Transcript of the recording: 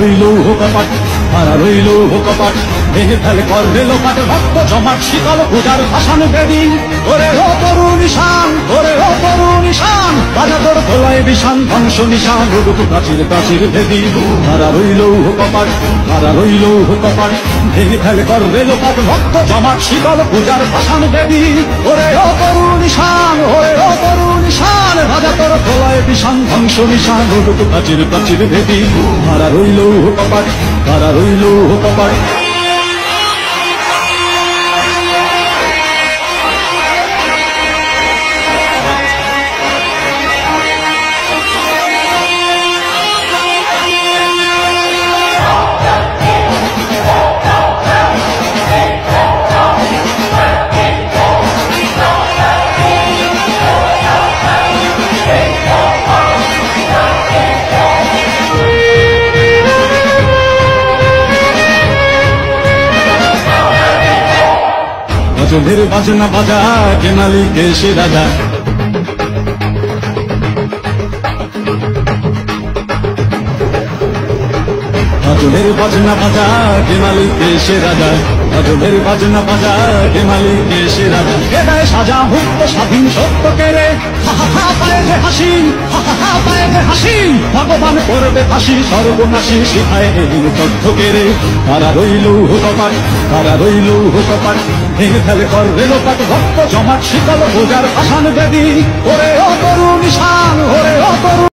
রইল কপাট, হারা রইল কপাট, ভেঙে ফেলে করবে লোপাট, রক্ত জমাট শীতল পূজার ভাসান বেদি, ওরে ও তরু নিশান, ওরে ও তরু নিশান, বাজা তোর ধোলায় বিষান ধ্বংস নিশান, উড়ুক প্রাচীর প্রাচীর ভেদি, হারা রইল কপাট, হারা রইল কপাট, ভেঙে ফেলে করবে লোপাট, রক্ত জমাট শীতল পূজার ভাসান বেদি, ওরে ও তরু নিশান, ওরে ও তরু নিশান, বাজা তোর ধোলায় বিষান ধ্বংস নিশান, উড়ুক প্রাচীর প্রাচীর ভেদি, হারা রইল কপাট, হারা রইল কপাট। গজলের বাজনা বাজা, কে মালিক সে রাজা, গজলের বাজনা বাজা, কে মালিক সে রাজা, গজলের বাজনা বাজা, কে মালিক সে রাজা, কে দেয় সাজা মুক্ত স্বাধীন সত্য কেড়ে, হা হা হা পায়ে যে হাসি, হা হা হা পায়ে যে হাসি, ভগবান করবে ফাঁসি সর্বনাশী, শিখায় এদিন তথ্য কেড়ে, তারা রইল কপাট, তারা রইল কপাট, ভেঙে ফেলে করবে লোপাট, রক্ত জমাট শীতল পূজার ভাসান বেদি, ওরে ও তরু নিশান, ওরে ও তরু